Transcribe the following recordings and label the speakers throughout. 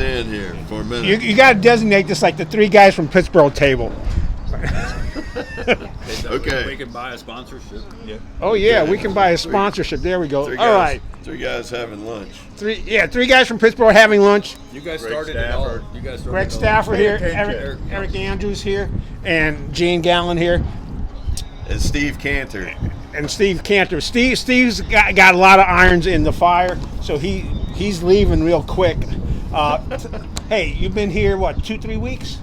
Speaker 1: stand here for a minute.
Speaker 2: You got to designate this like the three guys from Pittsboro table.
Speaker 1: Okay.
Speaker 3: We can buy a sponsorship. Yeah.
Speaker 2: Oh yeah, we can buy a sponsorship. There we go. All right.
Speaker 1: Three guys having lunch.
Speaker 2: Three guys from Pittsboro having lunch.
Speaker 3: You guys started it all.
Speaker 2: Greg Stafford here, Eric Andrews here, and Gene Galin here.
Speaker 1: And Steve Kanter.
Speaker 2: And Steve Kanter. Steve's got a lot of irons in the fire, so he's leaving real quick. Hey, you've been here, what, 2-3 weeks?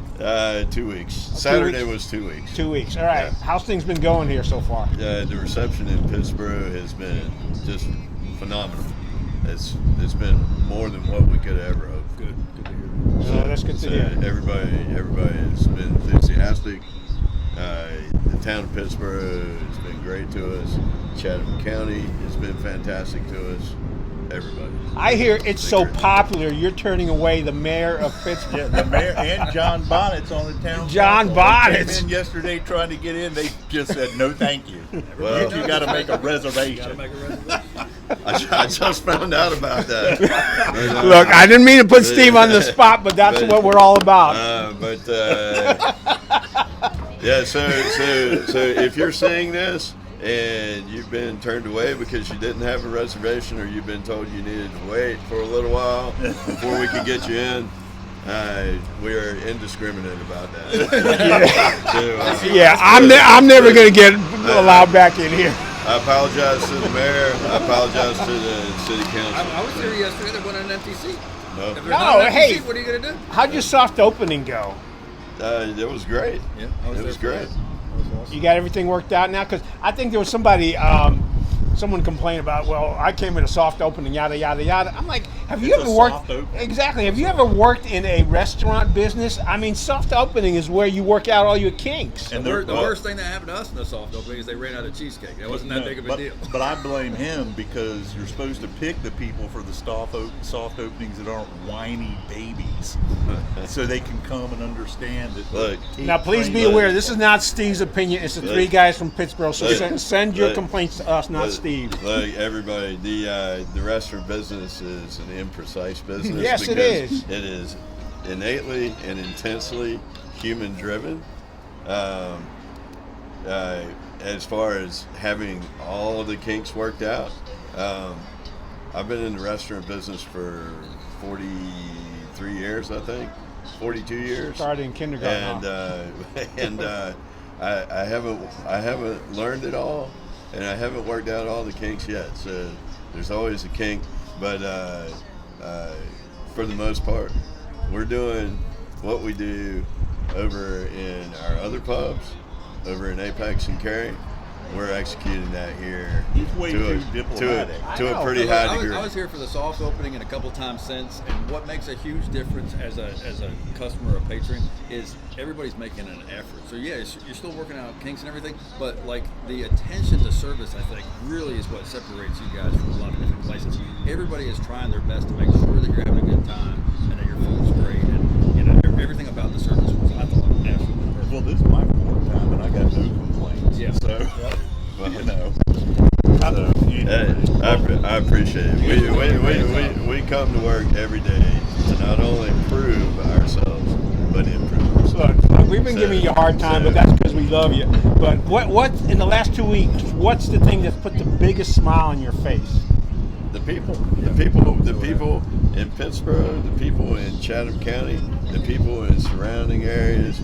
Speaker 1: 2 weeks. Saturday was 2 weeks.
Speaker 2: 2 weeks. All right. Yeah. How's things been going here so far?
Speaker 1: The reception in Pittsboro has been just phenomenal. It's been more than what we could have ever hoped.
Speaker 3: Good to hear.
Speaker 2: So that's good to hear.
Speaker 1: Everybody has been enthusiastic. The town of Pittsboro has been great to us. Chatham County has been fantastic to us. Everybody.
Speaker 2: I hear it's so popular, you're turning away the mayor of Pittsburgh.
Speaker 4: Yeah, the mayor and John Bonnet's on the town.
Speaker 2: John Bonnet's.
Speaker 4: They came in yesterday trying to get in. They just said, no, thank you. Well, you got to make a reservation.
Speaker 1: I just found out about that.
Speaker 2: Look, I didn't mean to put Steve on the spot, but that's what we're all about.
Speaker 1: Yeah, so if you're seeing this, and you've been turned away because you didn't have a reservation or you've been told you needed to wait for a little while before we could get you in, we are indiscriminate about that.
Speaker 2: I'm never going to get allowed back in here.
Speaker 1: I apologize to the mayor. I apologize to the city council.
Speaker 3: I was here yesterday. There wasn't an empty seat.
Speaker 1: No.
Speaker 3: If there's not an empty
Speaker 2: hey,
Speaker 3: seat, what are you going to do?
Speaker 2: How'd your soft opening go?
Speaker 1: It was great.
Speaker 3: Yeah,
Speaker 1: it was great.
Speaker 2: You got everything worked out now? Because I think there was someone complained about, well, I came in a soft opening, yada, yada, yada. I'm like, have you ever worked? Exactly. Have you ever worked in a restaurant business? I mean, soft opening is where you work out all your kinks.
Speaker 3: And the worst thing that happened to us in the soft opening is they ran out of cheesecake. That wasn't that big of a deal.
Speaker 4: But I blame him because you're supposed to pick the people for the soft openings that aren't whiny babies, so they can come and understand that.
Speaker 1: Look,
Speaker 2: now, please be aware, this is not Steve's opinion. It's the three guys from Pittsboro. So send your complaints to us, not Steve.
Speaker 1: Look, everybody, the restaurant business is an imprecise business.
Speaker 2: Yes, it is.
Speaker 1: It is innately and intensely human driven. As far as having all of the kinks worked out, I've been in the restaurant business for 43 years, I think, 42 years.
Speaker 2: Started in kindergarten.
Speaker 1: And I haven't learned it all. And I haven't worked out all the kinks yet, so there's always a kink. But for the most part, we're doing what we do over in our other pubs, over in Apex and Cary. We're executing that here
Speaker 4: He's way too diplomatic.
Speaker 1: to a pretty high degree.
Speaker 3: I was here for the soft opening and a couple times since, and what makes a huge difference as a customer or patron is everybody's making an effort. So yeah, you're still working out kinks and everything, but like the attention to service, I think, really is what separates you guys from a lot of different places. Everybody is trying their best to make sure that you're having a good time and that your food's great, and everything about the service was, I thought, absolutely perfect.
Speaker 4: Well, this is my fourth time, and I got no complaints.
Speaker 3: Yeah.
Speaker 4: So, you know.
Speaker 1: I appreciate it. We come to work every day to not only improve ourselves, but improve ourselves.
Speaker 2: Look, we've been giving you a hard time, but that's because we love you. But what in the last 2 weeks, what's the thing that's put the biggest smile on your face?
Speaker 1: The people in Pittsboro, the people in Chatham County, the people in surrounding areas,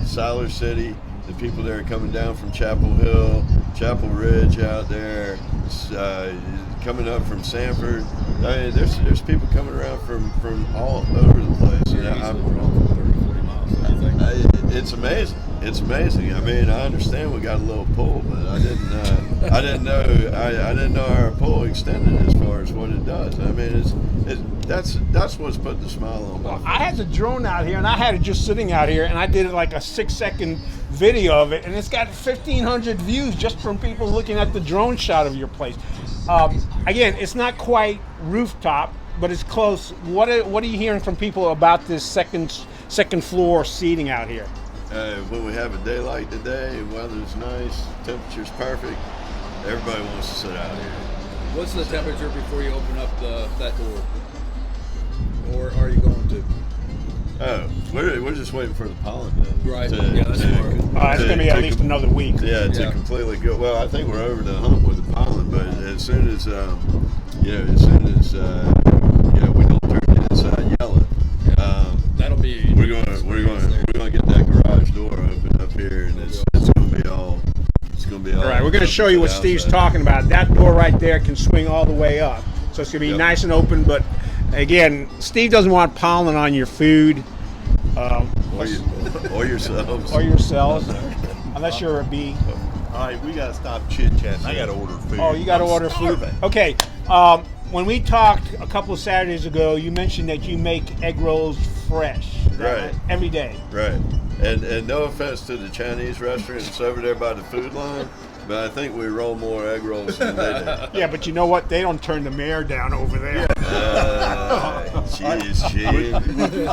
Speaker 1: Siler City, the people that are coming down from Chapel Hill, Chapel Ridge out there, coming up from Sanford. I mean, there's people coming around from all over the place. It's amazing. It's amazing. I mean, I understand we got a little pull, but I didn't know our pull extended as far as what it does. I mean, that's what's put the smile on my face.
Speaker 2: I had the drone out here, and I had it just sitting out here, and I did like a 6-second video of it, and it's got 1,500 views just from people looking at the drone shot of your place. Again, it's not quite rooftop, but it's close. What are you hearing from people about this second floor seating out here?
Speaker 1: When we have a day like today, weather's nice, temperature's perfect, everybody wants to sit out here.
Speaker 3: What's the temperature before you open up that door? or are you going to?
Speaker 1: Oh, we're just waiting for the pollen.
Speaker 3: Right. Yeah, that's smart.
Speaker 2: It's going to be at least another week.
Speaker 1: Yeah, to
Speaker 3: Yeah.
Speaker 1: completely go. Well, I think we're over the hump with the pollen, but as soon as we don't turn the inside yellow,
Speaker 3: That'll be.
Speaker 1: we're gonna get that garage door open up here, and it's gonna be all.
Speaker 2: All right, we're going to show you what Steve's talking about. That door right there can swing all the way up, so it's going to be nice and open. But again, Steve doesn't want pollen on your food,
Speaker 1: or yourselves.
Speaker 2: or yourselves, unless you're a bee.
Speaker 4: All right, we got to stop chit-chatting. I got to order food.
Speaker 2: Oh, you got to
Speaker 4: I'm
Speaker 2: order food.
Speaker 4: starving.
Speaker 2: Okay. When we talked a couple of Saturdays ago, you mentioned that you make egg rolls fresh. Is that
Speaker 1: Right.
Speaker 2: Every day.
Speaker 1: Right. And no offense to the Chinese restaurant, it's over there by the food line, but I think we roll more egg rolls than they do.
Speaker 2: Yeah, but you know what? They don't turn the mayor down over there.
Speaker 1: Jeez, gee.
Speaker 4: Would you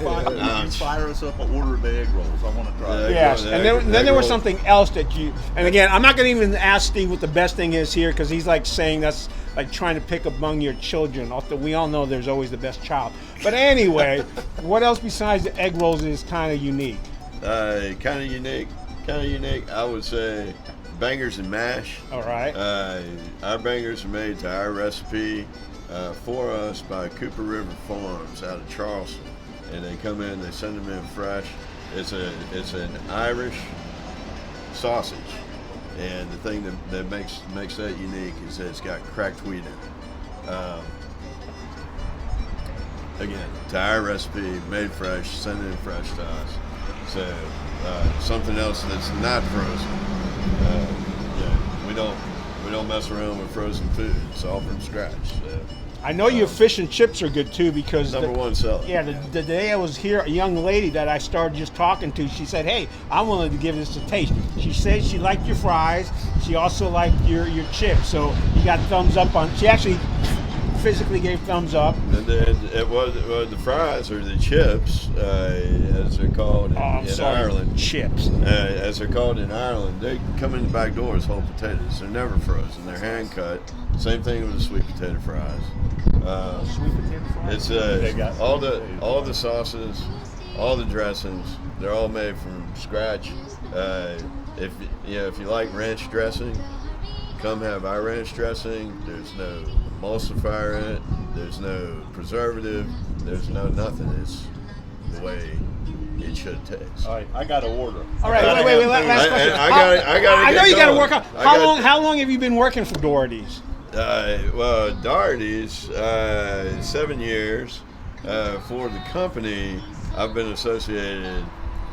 Speaker 4: fire us up and order the egg rolls? I want to try it.
Speaker 2: Yes,
Speaker 1: egg
Speaker 2: and
Speaker 1: roll,
Speaker 2: then
Speaker 1: egg
Speaker 2: there was
Speaker 1: roll.
Speaker 2: something else that you. And again, I'm not going to even ask Steve what the best thing is here because he's like saying that's like trying to pick among your children. Although we all know there's always the best child. But anyway, what else besides the egg rolls is kind of unique?
Speaker 1: Kind of unique. I would say bangers and mash.
Speaker 2: All right.
Speaker 1: Our bangers are made to our recipe for us by Cooper River Farms out of Charleston, and they come in. They send them in fresh. It's an Irish sausage, and the thing that makes that unique is that it's got cracked wheat in it. Again, to our recipe, made fresh, send it in fresh to us. So something else that's not frozen. We don't mess around with frozen food. It's all from scratch. So,
Speaker 2: I know your fish and chips are good too because
Speaker 1: number one seller.
Speaker 2: Yeah, the day I was here, a young lady that I started just talking to, she said, "Hey, I'm willing to give this a taste." She said she liked your fries. She also liked your chips. So you got thumbs up on. She actually physically gave thumbs up.
Speaker 1: And then it was the fries or the chips, as they're called in Ireland.
Speaker 2: Chips.
Speaker 1: As they're called in Ireland, they come in the back door as whole potatoes. They're never frozen. They're hand cut. Same thing with the sweet potato fries.
Speaker 2: Sweet potato fries.
Speaker 1: It's all the sauces, all the dressings. They're all made from scratch. If you like ranch dressing, come have our ranch dressing. There's no emulsifier in it. There's no preservative. There's no nothing. It's the way it should taste.
Speaker 4: All right, I got to order.
Speaker 2: All right, wait. Last question.
Speaker 1: I
Speaker 2: know you got to
Speaker 1: going.
Speaker 2: work on. How long have you been working for Doherty's?
Speaker 1: Well, Doherty's 7 years. For the company, I've been associated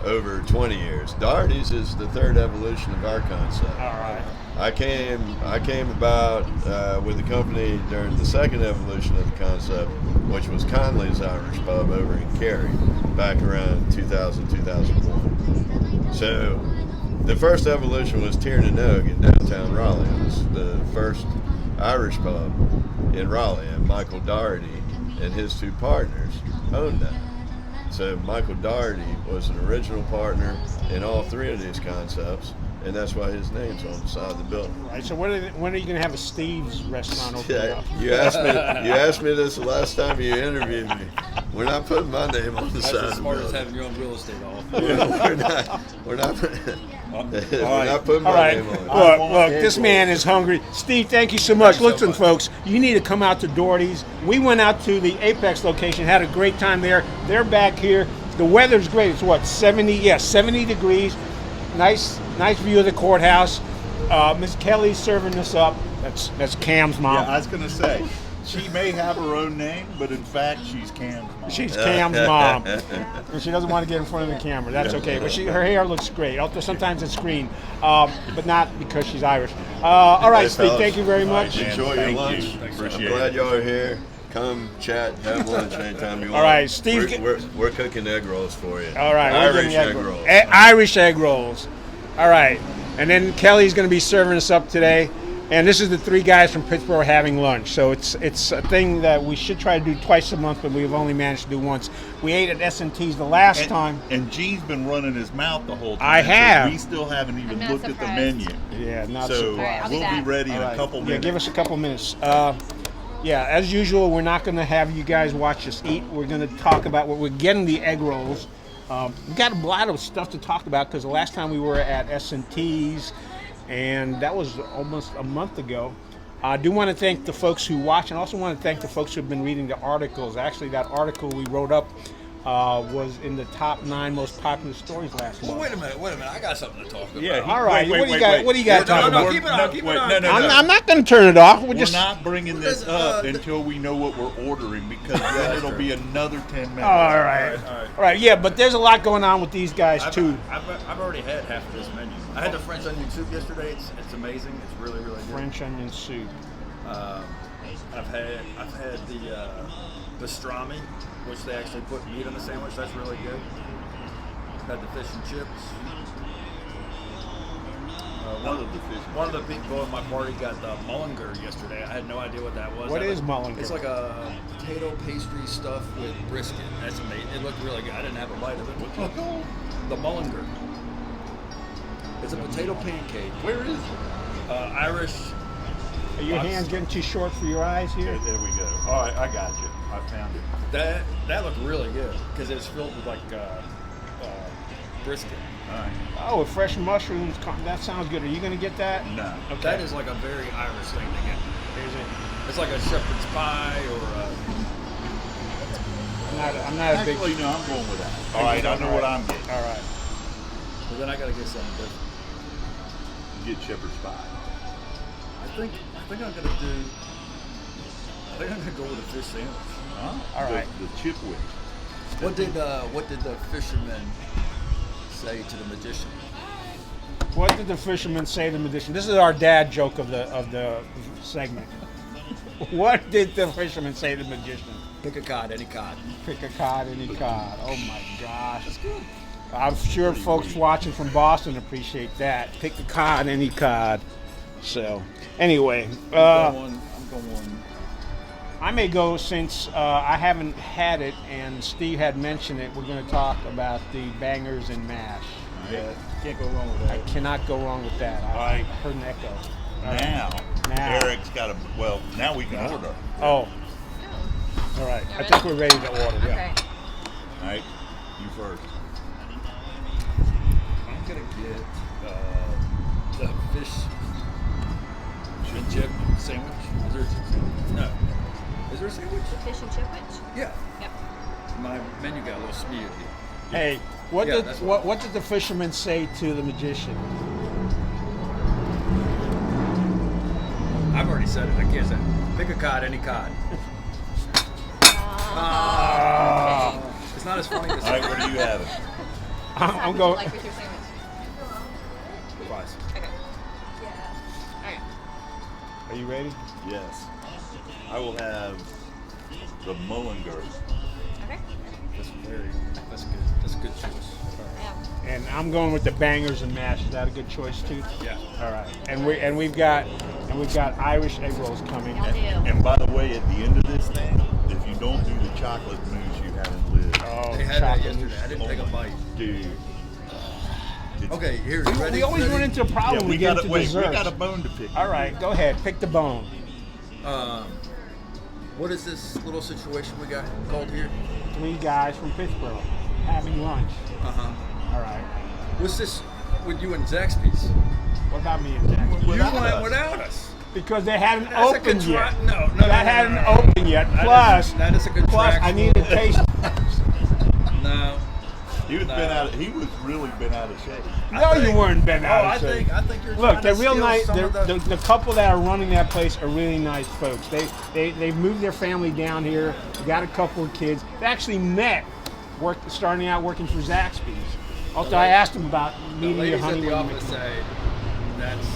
Speaker 1: over 20 years. Doherty's is the third evolution of our concept.
Speaker 2: All right.
Speaker 1: I came about with the company during the second evolution of the concept, which was Conley's Irish Pub over in Cary, back around 2000, 2001. So the first evolution was Tiernan Oak in downtown Raleigh. It was the first Irish pub in Raleigh, and Michael Doherty and his two partners owned that. So Michael Doherty was an original partner in all three of these concepts, and that's why his name's on the side of the building.
Speaker 2: Right. So when are you going to have a Steve's restaurant open up?
Speaker 1: You asked me this the last time you interviewed me. We're not putting my name on the
Speaker 3: That's
Speaker 1: side
Speaker 3: as
Speaker 1: of the
Speaker 3: smart as
Speaker 1: building.
Speaker 3: having your own real estate office.
Speaker 1: We're not putting
Speaker 2: All
Speaker 1: my
Speaker 2: right.
Speaker 1: name on it.
Speaker 2: Look, this man is hungry. Steve, thank you so much.
Speaker 3: Thank you so
Speaker 2: Listen,
Speaker 3: much.
Speaker 2: folks, you need to come out to Doherty's. We went out to the Apex location, had a great time there. They're back here. The weather's great. It's what, 70? Yeah, 70 degrees. Nice view of the courthouse. Miss Kelly's serving us up. That's Cam's mom.
Speaker 4: Yeah, I was going to say, she may have her own name, but in fact, she's Cam's mom.
Speaker 2: She's Cam's mom. And she doesn't want to get in front of the camera. That's okay. But her hair looks great. Although sometimes it's green, but not because she's Irish. All right,
Speaker 1: Hey,
Speaker 2: Steve,
Speaker 1: fellas.
Speaker 2: thank you very
Speaker 4: All right,
Speaker 2: much.
Speaker 4: man.
Speaker 1: Enjoy your
Speaker 4: Thank
Speaker 1: lunch.
Speaker 4: you. Appreciate
Speaker 1: I'm glad
Speaker 4: it.
Speaker 1: y'all are here. Come chat, have lunch anytime you want.
Speaker 2: All right, Steve.
Speaker 1: We're cooking egg rolls for you.
Speaker 2: All right, we're
Speaker 1: Irish
Speaker 2: getting
Speaker 1: egg rolls.
Speaker 2: Irish egg rolls. All right, and then Kelly's going to be serving us up today. And this is the three guys from Pittsboro having lunch. So it's a thing that we should try to do twice a month, but we've only managed to do once. We ate at S&T's the last time.
Speaker 4: And Gene's been running his mouth the whole time.
Speaker 2: I have.
Speaker 4: So we still haven't even
Speaker 5: I'm not
Speaker 4: looked at the
Speaker 5: surprised.
Speaker 4: menu.
Speaker 2: Yeah, not
Speaker 4: So
Speaker 2: surprised.
Speaker 5: I'll be
Speaker 4: we'll be
Speaker 5: back.
Speaker 4: ready in
Speaker 2: All
Speaker 4: a
Speaker 2: right.
Speaker 4: couple
Speaker 2: Yeah,
Speaker 4: minutes.
Speaker 2: give us a couple minutes. Yeah, as usual, we're not going to have you guys watch us eat. We're going to talk about what we're getting the egg rolls. We've got a lot of stuff to talk about because the last time we were at S&T's, and that was almost a month ago. I do want to thank the folks who watch, and also want to thank the folks who have been reading the articles. Actually, that article we wrote up was in the top 9 most popular stories last month.
Speaker 3: Well, wait a minute. I got something to talk about.
Speaker 4: Yeah.
Speaker 2: All right,
Speaker 4: Wait,
Speaker 2: what do you got to talk about?
Speaker 3: Keep it on. Keep it on.
Speaker 4: No,
Speaker 2: I'm not going to turn it off.
Speaker 4: We're not bringing this up until we know what we're ordering, because then it'll be another 10 minutes.
Speaker 2: All right. Yeah, but there's a lot going on with these guys too.
Speaker 5: I've already had half of this menu. I had the French onion soup yesterday. It's amazing. It's really really good.
Speaker 2: French onion soup.
Speaker 5: I've had the pastrami, which they actually put meat on the sandwich. That's really good. Had the fish and chips. One of the people at my party got the mullinger yesterday. I had no idea what that was.
Speaker 2: What is mullinger?
Speaker 3: It's like a potato pastry stuffed with brisket. That's amazing. It looked really good. I didn't have a bite of it. What's it called? The mullinger. It's a potato pancake.
Speaker 4: Where is it?
Speaker 3: Irish.
Speaker 2: Are your hands getting too short for your eyes here?
Speaker 4: There we go. All right, I got you. I found it.
Speaker 3: That looked really good because it's filled with like brisket.
Speaker 4: All right.
Speaker 2: Oh, with fresh mushrooms. That sounds good. Are you going to get that?
Speaker 4: No.
Speaker 2: Okay.
Speaker 3: That is like a very Irish thing to get.
Speaker 2: Is it?
Speaker 3: It's like a shepherd's pie or
Speaker 2: I'm not a big.
Speaker 4: Actually, no, I'm going with that. All right, I know what I'm getting.
Speaker 2: All right.
Speaker 3: Well, then I gotta get something different.
Speaker 4: Get shepherd's pie.
Speaker 3: I think I'm gonna go with a fish sandwich.
Speaker 4: Huh?
Speaker 2: All right.
Speaker 4: The chip whip.
Speaker 3: What did the fisherman say to the magician?
Speaker 2: What did the fisherman say to the magician? This is our dad joke of the segment. What did the fisherman say to the magician?
Speaker 3: Pick a cod, any cod.
Speaker 2: Pick a cod, any cod. Oh my gosh. That's good. I'm sure folks watching from Boston appreciate that. Pick a cod, any cod. So, anyway.
Speaker 3: I'm going.
Speaker 2: I may go since I haven't had it and Steve had mentioned it. We're going to talk about the bangers and mash.
Speaker 4: Yeah.
Speaker 5: Can't go wrong with
Speaker 2: I
Speaker 5: that.
Speaker 2: cannot go wrong with that.
Speaker 4: All
Speaker 2: I
Speaker 4: right.
Speaker 2: heard an echo. All right.
Speaker 4: Now, Eric's got a. Well, now we can order.
Speaker 2: Oh. All right. I think we're ready to order.
Speaker 6: Okay.
Speaker 4: All right, you first.
Speaker 3: I'm gonna get the fish and chip sandwich. Is there a sandwich? No. Is there a sandwich?
Speaker 6: Fish and chipwich?
Speaker 3: Yeah.
Speaker 6: Yep.
Speaker 3: My menu got a little smeared here.
Speaker 2: Hey, what
Speaker 3: Yeah,
Speaker 2: did
Speaker 3: that's
Speaker 2: what did the fisherman say to the magician?
Speaker 3: I've already said it. I can't say it. Pick a cod, any cod. It's not as funny as
Speaker 4: All right, what are you having?
Speaker 2: I'm
Speaker 6: Would you
Speaker 2: going.
Speaker 6: like with your sandwich?
Speaker 3: fries.
Speaker 6: Okay. Yeah. Okay.
Speaker 2: Are you ready?
Speaker 4: Yes. I will have the mullinger.
Speaker 6: Okay.
Speaker 3: That's good. That's a good choice.
Speaker 6: Yeah.
Speaker 2: And I'm going with the bangers and mash. Is that a good choice too?
Speaker 3: Yeah.
Speaker 2: All right. And we've got Irish egg rolls coming.
Speaker 6: Y'all do.
Speaker 4: And by the way, at the end of this thing, if you don't do the chocolate mousse, you haven't lived.
Speaker 2: Oh,
Speaker 3: They had that
Speaker 2: chocolate.
Speaker 3: yesterday. I didn't take a bite.
Speaker 4: Dude. It's-
Speaker 3: Okay, here. You ready?
Speaker 2: We always
Speaker 3: Ready?
Speaker 2: run into a
Speaker 4: Yeah,
Speaker 2: problem when
Speaker 4: we
Speaker 2: we get
Speaker 4: got
Speaker 2: into
Speaker 4: we
Speaker 2: desserts.
Speaker 4: got a bone to pick.
Speaker 2: All right, go ahead. Pick the bone.
Speaker 3: What is this little situation we got called here?
Speaker 2: 3 guys from Pittsboro having lunch. All right.
Speaker 3: What's this with you and Zackby's?
Speaker 2: What about me and Jack?
Speaker 3: You
Speaker 4: Without
Speaker 3: went
Speaker 4: us.
Speaker 3: without us.
Speaker 2: Because they hadn't
Speaker 3: That's a
Speaker 2: opened yet.
Speaker 3: No,
Speaker 2: That hadn't opened yet. Plus,
Speaker 3: That is a
Speaker 2: plus
Speaker 3: contractual.
Speaker 2: I need to taste.
Speaker 3: No.
Speaker 4: He was he was really been out of shape.
Speaker 2: No, you weren't been out
Speaker 3: I
Speaker 2: of shape.
Speaker 3: think you're
Speaker 2: Look,
Speaker 3: trying
Speaker 2: they're
Speaker 3: to
Speaker 2: real
Speaker 3: steal
Speaker 2: nice.
Speaker 3: some of
Speaker 2: The couple that are running that place are really nice folks. They moved their family down here. Got a couple of kids. They actually met, starting out working for Zackby's. Also, I asked them about
Speaker 3: The
Speaker 2: meeting your
Speaker 3: ladies at the
Speaker 2: honeymoon.
Speaker 3: office say that's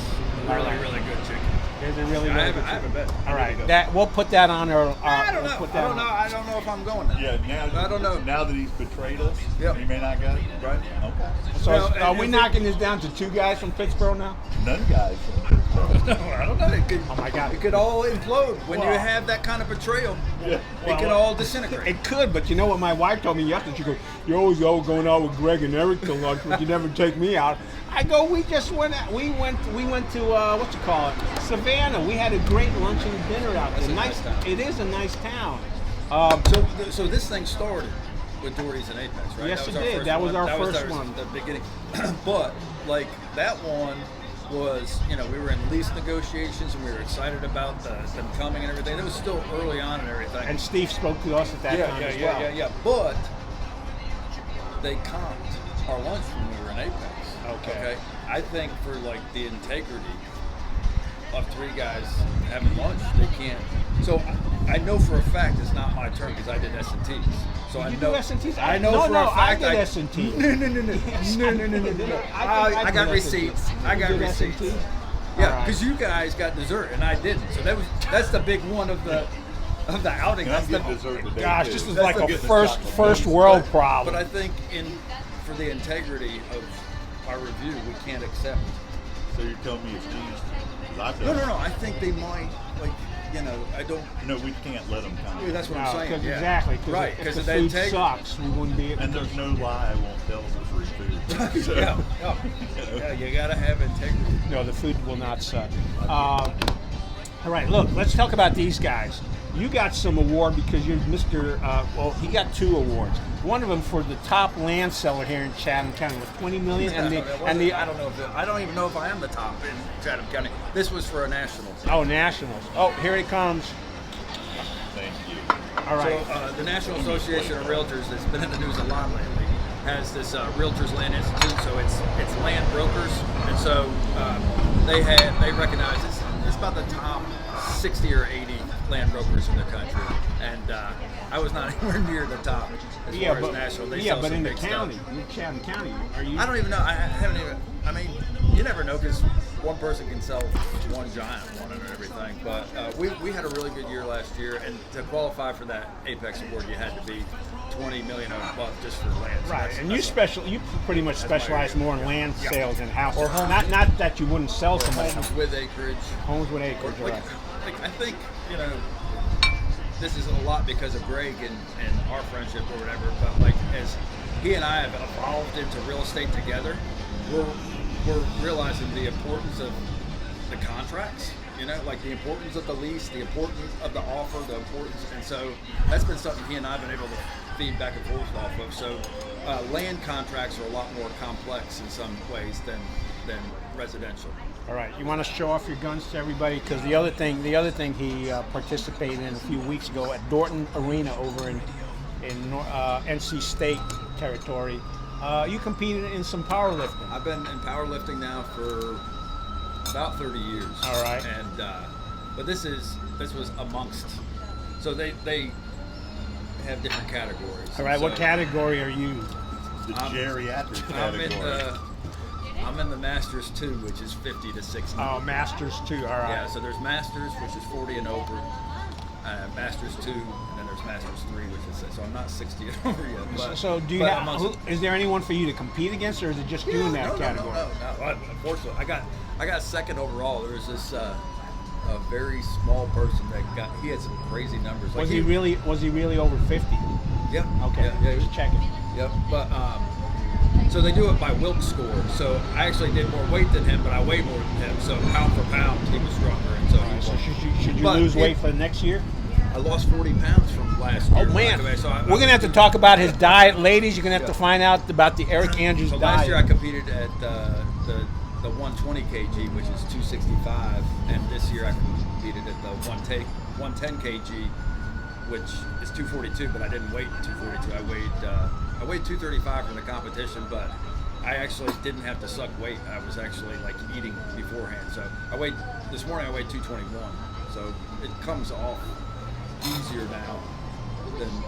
Speaker 3: really good chicken.
Speaker 2: There's a really,
Speaker 3: I
Speaker 2: really
Speaker 3: haven't,
Speaker 2: good
Speaker 3: I haven't bet.
Speaker 2: All right, that we'll put that on our.
Speaker 3: I don't
Speaker 2: we'll
Speaker 3: know.
Speaker 2: put
Speaker 3: I
Speaker 2: that
Speaker 3: don't
Speaker 2: on.
Speaker 3: know. I don't know if I'm going now.
Speaker 4: Yeah, now
Speaker 3: I don't know.
Speaker 4: Now that he's betrayed us,
Speaker 3: Yep.
Speaker 4: he may not got it.
Speaker 3: Right.
Speaker 4: Okay.
Speaker 2: So
Speaker 3: Well,
Speaker 2: are
Speaker 3: and
Speaker 2: we
Speaker 3: if
Speaker 2: knocking this down to 2 guys from Pittsboro now?
Speaker 4: None guys from
Speaker 3: I don't know. It could,
Speaker 2: Oh my God.
Speaker 3: It could all implode when you
Speaker 2: Well-
Speaker 3: have that kind of betrayal. It
Speaker 2: Well,
Speaker 3: could all disintegrate.
Speaker 2: It could, but you know what my wife told me yesterday? She goes, "You're always going out with Greg and Eric to lunch, but you never take me out." I go, "We just went. We went to what you call it, Savannah. We had a great lunch and dinner out
Speaker 3: That's
Speaker 2: there.
Speaker 3: a nice town.
Speaker 2: It is a nice town.
Speaker 3: So this thing started with Doherty's and Apex, right?
Speaker 2: Yes,
Speaker 3: that was
Speaker 2: it
Speaker 3: our
Speaker 2: did.
Speaker 3: First
Speaker 2: That was
Speaker 3: one.
Speaker 2: our
Speaker 3: that
Speaker 2: first
Speaker 3: was
Speaker 2: one.
Speaker 3: The beginning. But like that one was, we were in lease negotiations and we were excited about them coming and everything. It was still early on and everything.
Speaker 2: And Steve spoke to us at that time as well.
Speaker 3: Yeah. But they comped our lunch when we were in Apex.
Speaker 2: Okay.
Speaker 3: I think for like the integrity of three guys having lunch, they can't. So I know for a fact it's not my turn because I did S&Ts. So I
Speaker 2: You
Speaker 3: know
Speaker 2: do S&Ts?
Speaker 3: I know
Speaker 2: No,
Speaker 3: for
Speaker 2: no,
Speaker 3: a fact
Speaker 2: I did S&Ts.
Speaker 3: No. I got
Speaker 2: did
Speaker 3: receipts.
Speaker 2: S&Ts.
Speaker 3: I got
Speaker 2: You did
Speaker 3: receipts.
Speaker 2: S&Ts?
Speaker 3: Yeah,
Speaker 2: All right.
Speaker 3: because you guys got dessert and I didn't. So that's the big one of the outing.
Speaker 4: And I'm
Speaker 3: That's the
Speaker 4: getting dessert today.
Speaker 2: Gosh,
Speaker 4: too.
Speaker 2: this is
Speaker 3: That's
Speaker 2: like
Speaker 3: the
Speaker 2: a
Speaker 3: good-
Speaker 2: first world problem.
Speaker 3: But I think for the integrity of our review, we can't accept.
Speaker 4: So you're telling me it's changed? 'Cause I've
Speaker 3: No.
Speaker 4: done it.
Speaker 3: I think they might, I don't.
Speaker 4: No, we can't let them come.
Speaker 3: Yeah, that's what
Speaker 2: No,
Speaker 3: I'm saying.
Speaker 2: 'cause
Speaker 3: Yeah.
Speaker 2: Exactly.
Speaker 3: Right.
Speaker 2: If
Speaker 3: Because
Speaker 2: the
Speaker 3: of the
Speaker 2: food
Speaker 3: integrity.
Speaker 2: sucks, we wouldn't be able
Speaker 4: And
Speaker 2: to.
Speaker 4: there's no lie I won't tell for free food. So,
Speaker 3: Yeah, you gotta have integrity.
Speaker 2: No, the food will not suck. All right, look, let's talk about these guys. You got some award because you're Mr. He got 2 awards. One of them for the top land seller here in Chatham County with 20 million,
Speaker 3: I don't know
Speaker 2: I
Speaker 3: I don't even know if I am the top in Chatham County. This was for a national.
Speaker 2: nationals. Oh, here he comes.
Speaker 4: thank you.
Speaker 2: All right.
Speaker 3: So the National Association of Realtors, that's been in the news a lot lately, has this Realtors Land Institute. So it's land brokers, and so they recognize it's about the top 60 or 80 land brokers in the country, and I was not anywhere near the top as far as national. They sell
Speaker 2: but
Speaker 3: some
Speaker 2: in the
Speaker 3: big
Speaker 2: county,
Speaker 3: stuff.
Speaker 2: in Chatham County, are you?
Speaker 3: I don't even know. I haven't even. I mean, you never know because one person can sell one giant one and everything. But we had a really good year last year, and to qualify for that Apex Award, you had to be 20 million or above just for land. So
Speaker 2: Right,
Speaker 3: that's-
Speaker 2: and
Speaker 3: that's
Speaker 2: you pretty much
Speaker 3: my
Speaker 2: specialize
Speaker 3: area.
Speaker 2: more in land
Speaker 3: Yeah.
Speaker 2: sales and houses.
Speaker 3: Or homes.
Speaker 2: Not that you wouldn't sell
Speaker 3: or
Speaker 2: somebody
Speaker 3: homes with acreage.
Speaker 2: homes with
Speaker 3: Or,
Speaker 2: acreage.
Speaker 3: like,
Speaker 2: Right.
Speaker 3: like I think this is a lot because of Greg and our friendship or whatever. But like as he and I have evolved into real estate together, we're realizing the importance of the contracts. Like the importance of the lease, the importance of the offer, the importance, and so that's been something he and I have been able to feed back and forth off of. So land contracts are a lot more complex in some ways than residential.
Speaker 2: All right, you want to show off your guns to everybody because the other thing he participated in a few weeks ago at Doherty Arena over in NC State territory. You competed in some powerlifting.
Speaker 3: I've been in powerlifting now for about 30 years.
Speaker 2: All right.
Speaker 3: And but this was amongst. So they have different categories.
Speaker 2: All right,
Speaker 3: So
Speaker 2: what category are you?
Speaker 4: The geriatric category.
Speaker 3: I'm in the Masters 2, which is 50 to 60.
Speaker 2: Oh, Masters 2. All right.
Speaker 3: Yeah, so there's Masters, which is 40 and over, Masters 2, and then there's Masters 3, which is, so I'm not 60 and over yet. But,
Speaker 2: So do you
Speaker 3: but
Speaker 2: have?
Speaker 3: amongst-
Speaker 2: Is there anyone for you to compete against, or is it just you in that category?
Speaker 3: No. Unfortunately, I got second overall. There was this a very small person that he had some crazy numbers.
Speaker 2: Was he really over 50?
Speaker 3: Yeah.
Speaker 2: Okay.
Speaker 3: Yeah,
Speaker 2: Just checking.
Speaker 3: Yep. But so they do it by Wilk score. So I actually did more weight than him, but I weighed more than him. So pound for pound, he was stronger, and so he
Speaker 2: So
Speaker 3: won.
Speaker 2: should you
Speaker 3: But
Speaker 2: lose weight
Speaker 3: it-
Speaker 2: for the next year?
Speaker 3: I lost 40 pounds from last year.
Speaker 2: Oh man,
Speaker 3: by the way. So
Speaker 2: we're gonna have to talk about his diet, ladies. You're gonna have to find out about the Eric Andrews
Speaker 3: So
Speaker 2: diet.
Speaker 3: last year I competed at the 120 kg, which is 265, and this year I competed at the 110 kg, which is 242. But I didn't weigh 242. I weighed 235 from the competition, but I actually didn't have to suck weight. I was actually like eating beforehand. So this morning I weighed 221. So it comes off easier now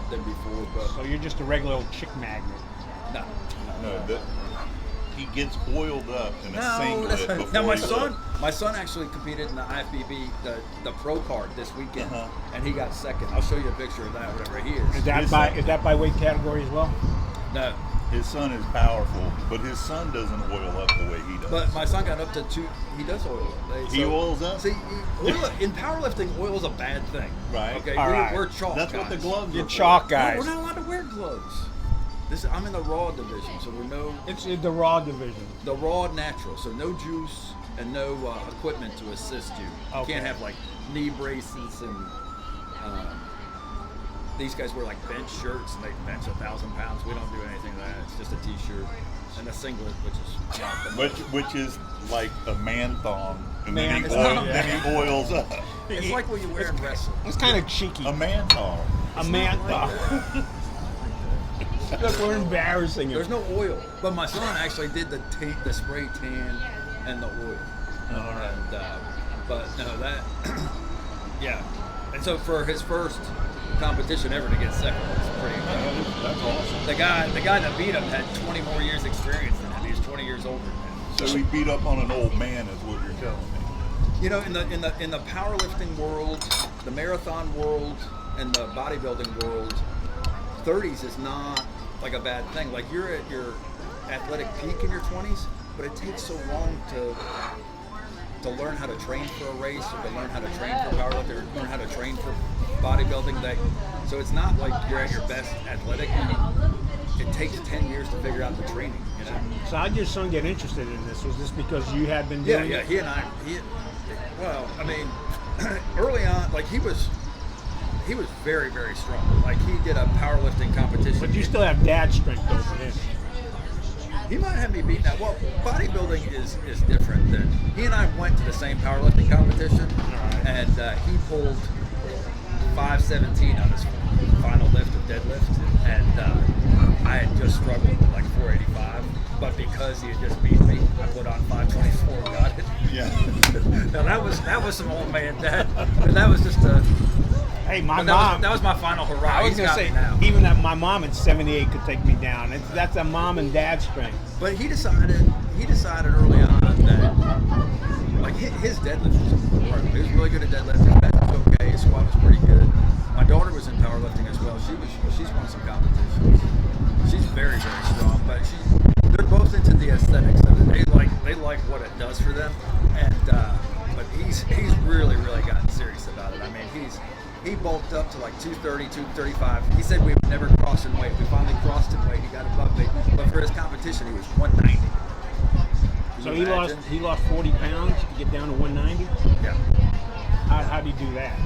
Speaker 3: than before. But
Speaker 2: So you're just a regular old chick magnet.
Speaker 3: no.
Speaker 4: No, he gets oiled up in a
Speaker 3: No,
Speaker 4: singlet before
Speaker 3: now
Speaker 4: he
Speaker 3: my son actually competed in the IFBB, the pro card this weekend,
Speaker 4: Uh-huh.
Speaker 3: and he got second. I'll show you a picture of that, whatever he is.
Speaker 2: Is that by weight category as well?
Speaker 3: No,
Speaker 4: His son is powerful, but his son doesn't oil up the way he does.
Speaker 3: But my son got up to 2. He does oil up.
Speaker 4: He oils up?
Speaker 3: See, in powerlifting, oil is a bad thing.
Speaker 4: Right.
Speaker 3: Okay.
Speaker 2: All right.
Speaker 3: We're chalk
Speaker 4: That's
Speaker 3: guys.
Speaker 4: what the gloves
Speaker 2: You're
Speaker 4: are
Speaker 2: chalk
Speaker 4: for.
Speaker 2: guys.
Speaker 3: No, we're not allowed to wear gloves. I'm in the raw division, so we're no
Speaker 2: It's the raw division.
Speaker 3: the raw natural, so no juice and no equipment to assist you. You
Speaker 2: Okay.
Speaker 3: can't have like knee braces and these guys wear like bench shirts and they bench 1,000 pounds. We don't do anything of that. It's just a t-shirt and a singlet, which is not the
Speaker 4: Which is like a man thong, and
Speaker 2: Man,
Speaker 4: then,
Speaker 2: it's
Speaker 4: he
Speaker 2: not-
Speaker 4: then he oils up.
Speaker 3: It's like what you wear in wrestling.
Speaker 2: It's kind of cheeky.
Speaker 4: A man thong.
Speaker 2: A man. Look, we're embarrassing him.
Speaker 3: There's no oil, but my son actually did the spray tan and the oil. And but no, that yeah. And so for his first competition ever to get second was pretty incredible.
Speaker 4: That's awesome.
Speaker 3: The guy that beat him had 20 more years experience than him. He was 20 years older than him.
Speaker 4: So he beat up on an old man, is what you're telling me.
Speaker 3: You know, in the powerlifting world, the marathon world, and the bodybuilding world, 30s is not like a bad thing. Like you're at your athletic peak in your 20s, but it takes so long to learn how to train for a race, or to learn how to train for powerlifting, or learn how to train for bodybuilding. So it's not like you're at your best athletic. It takes 10 years to figure out the training. You know.
Speaker 2: So how did your son get interested in this? Was this because you had been
Speaker 3: Yeah,
Speaker 2: doing
Speaker 3: yeah.
Speaker 2: it?
Speaker 3: He and I. Well, I mean, early on, like he was very, very strong. Like he did a powerlifting competition.
Speaker 2: But you still have dad strength over him.
Speaker 3: He might have me beaten out. Well, bodybuilding is different than he and I went to the same powerlifting competition, and he pulled 517 on his final lift of deadlift, and I had just struggled with like 485. But because he had just beat me, I put on 524 and got it.
Speaker 4: Yeah.
Speaker 3: Now that was some old man that was just a.
Speaker 2: Hey, my
Speaker 3: But
Speaker 2: mom.
Speaker 3: that was my final hurrah.
Speaker 2: I was
Speaker 3: He's
Speaker 2: gonna
Speaker 3: got
Speaker 2: say,
Speaker 3: me now.
Speaker 2: even that my mom at 78 could take me down. That's a mom and dad strength.
Speaker 3: But he decided early on that like his deadlift was important. He was really good at deadlift. His bench was okay. His squat was pretty good. My daughter was in powerlifting as well. She's won some competitions. She's very, very strong. But they're both into the aesthetics of it. They like what it does for them. And but he's really, really gotten serious about it. I mean he bulked up to like 230, 235. He said we would never cross in weight. We finally crossed in weight. He got above weight. But for his competition, he was 190. Can
Speaker 2: So
Speaker 3: you imagine?
Speaker 2: he lost 40 pounds to get down to 190.
Speaker 3: Yeah.
Speaker 2: How do you do that?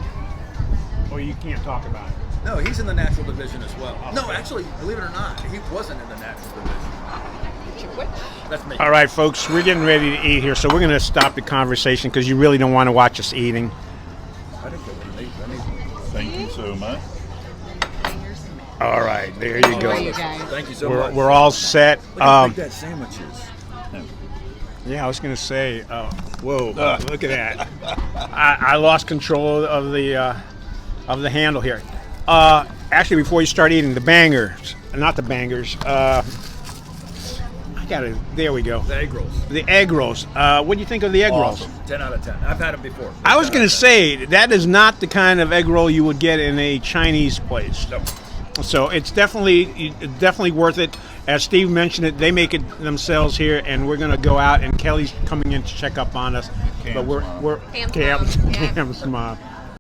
Speaker 2: Or you can't talk about it?
Speaker 3: No, he's in the natural division as well. No, actually, believe it or not, he wasn't in the natural division. That's me.
Speaker 2: All right, folks, we're getting ready to eat here, so we're going to stop the conversation because you really don't want to watch us eating.
Speaker 3: I didn't get what he needs.
Speaker 4: Thank you so much.
Speaker 2: All right, there you
Speaker 6: How
Speaker 2: go.
Speaker 6: are you guys?
Speaker 3: Thank you so much.
Speaker 2: We're all set.
Speaker 3: Look how big that sandwich is.
Speaker 2: Yeah, I was going to say, whoa, look at that. I lost control of the handle here. Actually, before you start eating, the bangers, not the bangers. There we go.
Speaker 3: The egg rolls.
Speaker 2: The egg rolls. What do you think of the egg rolls?
Speaker 3: 10 out of 10. I've had them before.
Speaker 2: I was going to say, that is not the kind of egg roll you would get in a Chinese place.
Speaker 3: No.
Speaker 2: So it's definitely worth it. As Steve mentioned it, they make it themselves here, and we're going to go out, and Kelly's coming in to check up on us.
Speaker 4: Cam's
Speaker 2: but we're
Speaker 6: Cam's
Speaker 2: Cam's
Speaker 6: mom, yeah.
Speaker 2: Cam's mom.